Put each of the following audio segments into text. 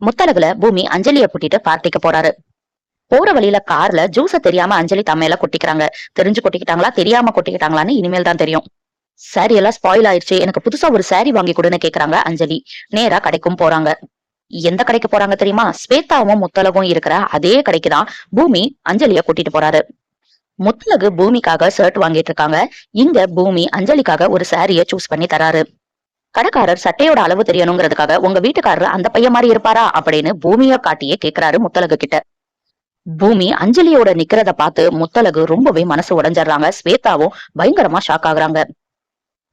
முத்தழகுல பூமி அஞ்சலிய கூட்டிட்டு பார்ட்டிக்கு போறாரு. போற வழியில கார்ல ஜூஸ தெரியாம அஞ்சலி தம்மையில கொட்டிக்கிறாங்க. தெரிஞ்சு கொட்டிக்கிட்டாங்களா தெரியாம கொட்டிக்கிட்டாங்களான்னு இனிமேல் தான் தெரியும். சாரி எல்லாம் ஸ்பாயில் ஆயிடுச்சு, எனக்கு புதுசா ஒரு சாரி வாங்கி கொடுன்னு கேக்குறாங்க அஞ்சலி. நேரா கடைக்கும் போறாங்க. எந்த கடைக்கு போறாங்க தெரியுமா? ஸ்வேதாவும் முத்தழகும் இருக்கிற அதே கடைக்கு தான் பூமி அஞ்சலிய கூட்டிட்டு போறாரு. முத்தழகு பூமிக்காக ஷர்ட் வாங்கிட்டு இருக்காங்க. இங்க பூமி அஞ்சலிக்காக ஒரு சாரிய சூஸ் பண்ணி தராரு. கடைக்காரர் சட்டையோட அளவு தெரியணுங்கிறதுக்காக உங்க வீட்டுக்காரர் அந்த பையன் மாதிரி இருப்பாரா அப்படின்னு பூமிய காட்டியே கேக்குறாரு முத்தழகு கிட்ட. பூமி அஞ்சலியோட நிக்கிறத பார்த்து முத்தழகு ரொம்பவே மனசு உடைஞ்சிடுறாங்க. ஸ்வேதாவும் பயங்கரமா ஷாக் ஆகுறாங்க.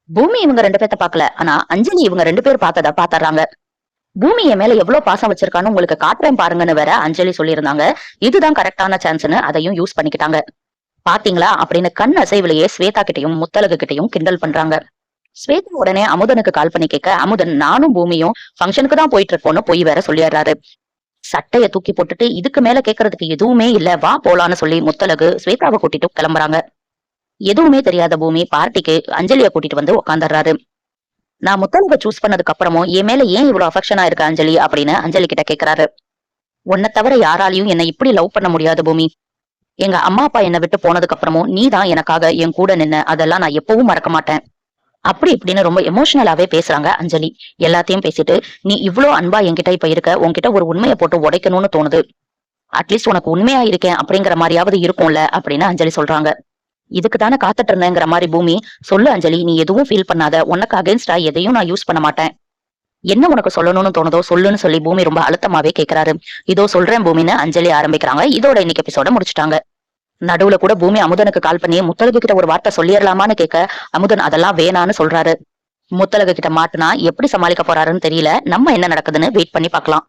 பூமி இவங்க ரெண்டு பேர்த்த பாக்கல, ஆனா அஞ்சலி இவங்க ரெண்டு பேர் பார்த்தத பாத்துறாங்க. பூமி என் மேல எவ்வளவு பாசம் வச்சிருக்கான்னு உங்களுக்கு காட்டுறேன் பாருங்கன்னு வேற அஞ்சலி சொல்லியிருந்தாங்க. இதுதான் கரெக்டான சான்ஸ்னு அதையும் யூஸ் பண்ணிக்கிட்டாங்க. பாத்தீங்களா அப்படின்னு கண் அசைவிலேயே ஸ்வேதா கிட்டையும் முத்தழகு கிட்டையும் கிண்டல் பண்றாங்க. ஸ்வேதா உடனே அமுதனுக்கு கால் பண்ணி கேட்க, அமுதன் நானும் பூமியும் ஃபங்க்ஷனுக்கு தான் போயிட்டு இருக்கோம்னு போய் வேற சொல்லிடுறாரு. சட்டைய தூக்கி போட்டுட்டு இதுக்கு மேல கேக்குறதுக்கு எதுவுமே இல்ல, வா போலான்னு சொல்லி முத்தழகு ஸ்வேதாவை கூட்டிட்டு கிளம்புறாங்க. எதுவுமே தெரியாத பூமி பார்ட்டிக்கு அஞ்சலிய கூட்டிட்டு வந்து உட்காந்துடுறாரு. நான் முத்தழக சூஸ் பண்ணதுக்கு அப்புறமும் என் மேல ஏன் இவ்வளவு அஃபெக்ஷனா இருக்க அஞ்சலி அப்படின்னு அஞ்சலி கிட்ட கேக்குறாரு. உன்னை தவிர யாராலையும் என்னை இப்படி லவ் பண்ண முடியாது பூமி. எங்க அம்மா அப்பா என்னை விட்டு போனதுக்கு அப்புறமும் நீ தான் எனக்காக என் கூட நின்ன, அதெல்லாம் நான் எப்பவும் மறக்க மாட்டேன். அப்படி இப்படின்னு ரொம்ப எமோஷனலாவே பேசுறாங்க அஞ்சலி. எல்லாத்தையும் பேசிட்டு, நீ இவ்வளவு அன்பா என்கிட்ட இப்ப இருக்க, உன்கிட்ட ஒரு உண்மையை போட்டு உடைக்கணும்னு தோணுது. அட்லீஸ்ட் உனக்கு உண்மையா இருக்கேன் அப்படிங்கிற மாதிரியாவது இருக்கும்ல அப்படின்னு அஞ்சலி சொல்றாங்க. இதுக்கு தானே காத்துட்டு இருந்தேங்கிற மாதிரி பூமி. சொல்லு அஞ்சலி, நீ எதுவும் ஃபீல் பண்ணாத, உனக்கு அகேன்ஸ்டா எதையும் நான் யூஸ் பண்ண மாட்டேன். என்ன உனக்கு சொல்லணும்னு தோணுதோ சொல்லுன்னு சொல்லி பூமி ரொம்ப அழுத்தமாவே கேக்குறாரு. இதோ சொல்றேன் பூமின்னு அஞ்சலி ஆரம்பிக்கிறாங்க. இதோட இன்னைக்கு எபிசோட முடிச்சுட்டாங்க. நடுவுல கூட பூமி அமுதனுக்கு கால் பண்ணி முத்தழகு கிட்ட ஒரு வார்த்தை சொல்லிடலாமான்னு கேட்க, அமுதன் அதெல்லாம் வேணான்னு சொல்றாரு. முத்தழகு கிட்ட மாட்டுனா எப்படி சமாளிக்க போறாருன்னு தெரியல. நம்ம என்ன நடக்குதுன்னு வெயிட் பண்ணி பார்க்கலாம்.